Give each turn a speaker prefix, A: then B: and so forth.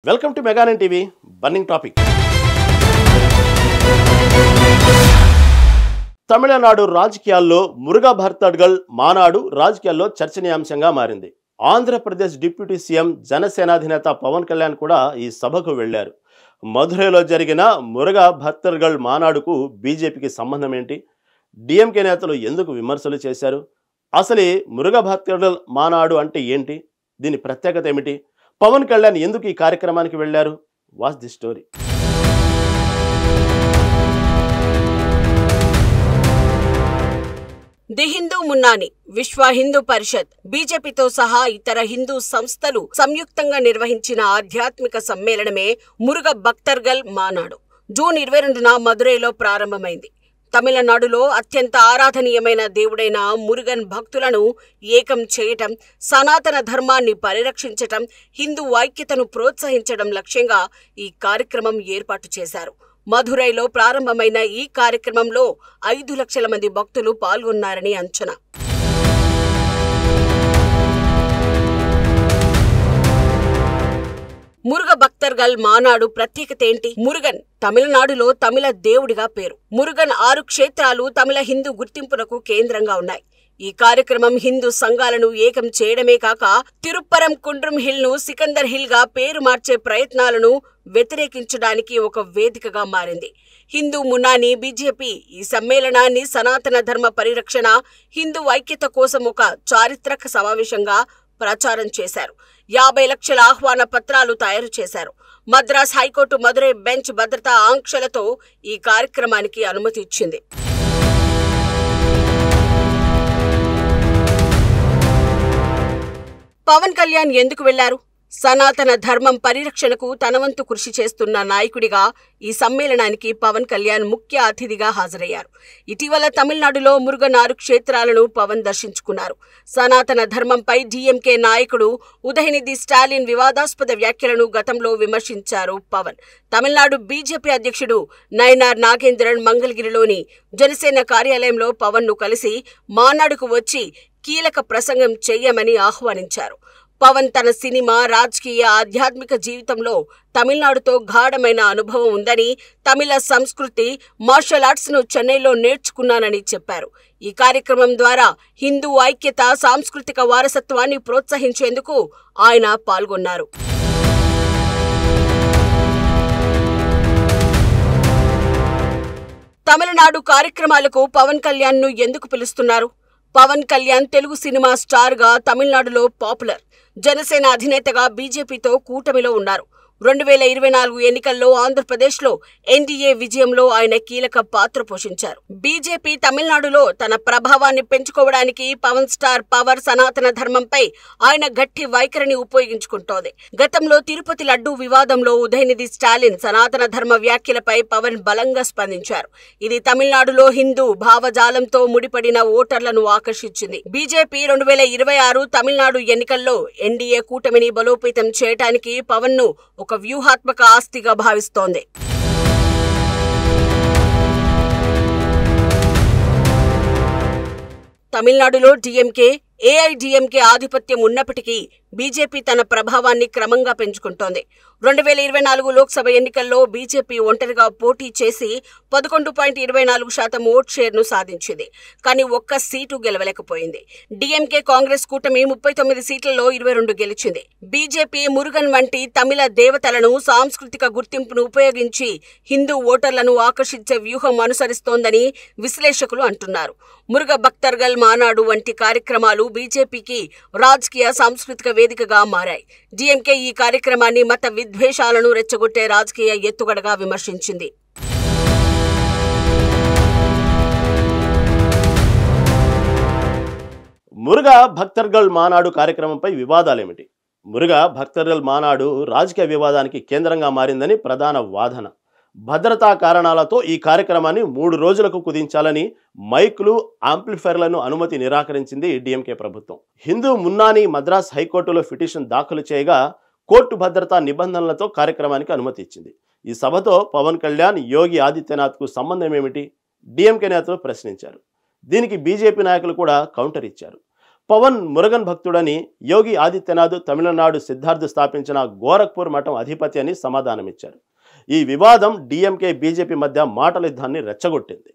A: Welcome to మెగానన్ TV burning topic. Tamil Nadu రాజకీయాల్లో మురుగా భర్తడ్గల్ మానాడు రాజకీయాల్లో చర్చనీయాంశంగా మారింది. ఆంధ్రప్రదేశ్ డిప్యూటీ సీఎం జనసేనాధినేత పవన్ కళ్యాణ్ కూడా ఈ సభకు వెళ్లారు. మధురైలో జరిగిన మురుగా భర్తడ్గల్ మానాడుకు బీజేపీకి సంబంధం ఏంటి? డిఎంకే నేతలు ఎందుకు విమర్శలు చేశారు? అసలు మురుగా భర్తడ్గల్ మానాడు అంటే ఏంటి? దీని ప్రత్యేకత ఏమిటి? పవన్ కళ్యాణ్ ఎందుకు ఈ కార్యక్రమానికి వెళ్లారు? Watch the story.
B: The Hindu Munnani, Vishwa Hindu పరిషత్, బీజేపీతో సహా ఇతర హిందూ సంస్థలు సంయుక్తంగా నిర్వహించిన ఆధ్యాత్మిక సమ్మేళనమే మురుగ భక్తర్గల్ మానాడు. జూన్ 22న మదురైలో ప్రారంభమైంది. తమిళనాడులో అత్యంత ఆరాధనీయమైన దేవుడైన మురుగన్ భక్తులను ఏకం చేయటం, సనాతన ధర్మాన్ని పరిరక్షించటం, హిందూ ఐక్యతను ప్రోత్సహించడం లక్ష్యంగా ఈ కార్యక్రమం ఏర్పాటు చేశారు. మధురైలో ప్రారంభమైన ఈ కార్యక్రమంలో 5 లక్షల మంది భక్తులు పాల్గొన్నారని అంచనా. మురుగ భక్తర్గల్ మానాడు ప్రత్యేకత ఏంటి? మురుగన్ తమిళనాడులో తమిళ దేవుడిగా పేరు. మురుగన్ 6 క్షేత్రాలు తమిళ హిందూ గుర్తింపునకు కేంద్రంగా ఉన్నాయి. ఈ కార్యక్రమం హిందూ సంఘాలను ఏకం చేయడమే కాక తిరుప్పరం కుండ్రం హిల్ ను సికందర్ హిల్ గా పేరు మార్చే ప్రయత్నాలను వ్యతిరేకించడానికి ఒక వేదికగా మారింది. హిందూ మున్నాని బీజేపీ ఈ సమ్మేళనాన్ని సనాతన ధర్మ పరిరక్షణ, హిందూ ఐక్యత కోసం ఒక చారిత్రక సమావేశంగా ప్రచారం చేశారు. 50 లక్షల ఆహ్వాన పత్రాలు తయారు చేశారు. మద్రాస్ హైకోర్టు మదురై బెంచ్ భద్రతా ఆంక్షలతో ఈ కార్యక్రమానికి అనుమతి ఇచ్చింది. పవన్ కళ్యాణ్ ఎందుకు వెళ్లారు? సనాతన ధర్మం పరిరక్షణకు తన వంతు కృషి చేస్తున్న నాయకుడిగా ఈ సమ్మేళనానికి పవన్ కళ్యాణ్ ముఖ్య అతిథిగా హాజరయ్యారు. ఇటీవల తమిళనాడులో మురుగన్ 6 క్షేత్రాలను పవన్ దర్శించుకున్నారు. సనాతన ధర్మంపై డిఎంకే నాయకుడు ఉదయనిధి స్టాలిన్ వివాదాస్పద వ్యాఖ్యలను గతంలో విమర్శించారు పవన్. తమిళనాడు బీజేపీ అధ్యక్షుడు నయనార్ నాగేంద్రన్ మంగళగిరిలోని జనసేన కార్యాలయంలో పవన్ ను కలిసి మానాడుకు వచ్చి కీలక ప్రసంగం చెయ్యమని ఆహ్వానించారు. పవన్ తన సినిమా, రాజకీయ, ఆధ్యాత్మిక జీవితంలో తమిళనాడుతో గాఢమైన అనుభవం ఉందని, తమిళ సంస్కృతి, మార్షల్ ఆర్ట్స్ ను చెన్నైలో నేర్చుకున్నానని చెప్పారు. ఈ కార్యక్రమం ద్వారా హిందూ ఐక్యత, సాంస్కృతిక వారసత్వాన్ని ప్రోత్సహించేందుకు ఆయన పాల్గొన్నారు. తమిళనాడు కార్యక్రమాలకు పవన్ కళ్యాణ్ ను ఎందుకు పిలుస్తున్నారు? పవన్ కళ్యాణ్ తెలుగు సినిమా స్టార్ గా తమిళనాడులో పాపులర్. జనసేన అధినేతగా బీజేపీతో కూటమిలో ఉన్నారు. 2024 ఎన్నికల్లో ఆంధ్రప్రదేశ్లో ఎన్డీఏ విజయంలో ఆయన కీలక పాత్ర పోషించారు. బీజేపీ తమిళనాడులో తన ప్రభావాన్ని పెంచుకోవడానికి పవన్ స్టార్ పవర్, సనాతన ధర్మంపై ఆయన గట్టి వైఖరిని ఉపయోగించుకుంటోంది. గతంలో తిరుపతి లడ్డూ వివాదంలో ఉదయనిధి స్టాలిన్ సనాతన ధర్మ వ్యాఖ్యలపై పవన్ బలంగా స్పందించారు. ఇది తమిళనాడులో హిందూ భావజాలంతో ముడిపడిన ఓటర్లను ఆకర్షించింది. బీజేపీ 2026 తమిళనాడు ఎన్నికల్లో ఎన్డీఏ కూటమిని బలోపేతం చేయడానికి పవన్ ను ఒక వ్యూహాత్మక ఆస్తిగా భావిస్తోంది. తమిళనాడులో డిఎంకే, ఏఐడిఎంకే ఆధిపత్యం ఉన్నప్పటికీ బీజేపీ తన ప్రభావాన్ని క్రమంగా పెంచుకుంటోంది. 2024 లోక్సభ ఎన్నికల్లో బీజేపీ ఒంటరిగా పోటీ చేసి 11.24% ఓట్ షేర్ను సాధించింది. కానీ ఒక్క సీటు గెలవలేకపోయింది. డిఎంకే కాంగ్రెస్ కూటమి 39 సీట్లలో 22 గెలిచింది. బీజేపీ మురుగన్ వంటి తమిళ దేవతలను, సాంస్కృతిక గుర్తింపును ఉపయోగించి హిందూ ఓటర్లను ఆకర్షించే వ్యూహం అనుసరిస్తోందని విశ్లేషకులు అంటున్నారు. మురుగ భక్తర్గల్ మానాడు వంటి కార్యక్రమాలు బీజేపీకి రాజకీయ, సాంస్కృతిక వేదికగా మారాయి. డిఎంకే ఈ కార్యక్రమాన్ని మత విద్వేషాలను రెచ్చగొట్టే రాజకీయ ఎత్తుగడగా విమర్శించింది.
A: మురుగా భక్తర్గల్ మానాడు కార్యక్రమంపై వివాదాలేమిటి? మురుగా భక్తర్గల్ మానాడు రాజకీయ వివాదానికి కేంద్రంగా మారిందని ప్రధాన వాదన. భద్రతా కారణాలతో ఈ కార్యక్రమాన్ని 3 రోజులకు కుదించాలని మైకులు, యాంప్లిఫైర్లను అనుమతి నిరాకరించింది డిఎంకే ప్రభుత్వం. హిందూ మున్నాని మద్రాస్ హైకోర్టులో పిటిషన్ దాఖలు చేయగా కోర్టు భద్రతా నిబంధనలతో కార్యక్రమానికి అనుమతి ఇచ్చింది. ఈ సభతో పవన్ కళ్యాణ్, యోగి ఆదిత్యనాథ్కు సంబంధం ఏమిటి? డిఎంకే నేతలు ప్రశ్నించారు. దీనికి బీజేపీ నాయకులు కూడా కౌంటర్ ఇచ్చారు. పవన్ మురుగన్ భక్తుడని, యోగి ఆదిత్యనాథ్ తమిళనాడు సిద్ధార్థ్ స్థాపించిన గోరఖ్పూర్ మఠం అధిపతి అని సమాధానమిచ్చారు. ఈ వివాదం డిఎంకే బీజేపీ మధ్య మాటల యుద్ధాన్ని రెచ్చగొట్టింది.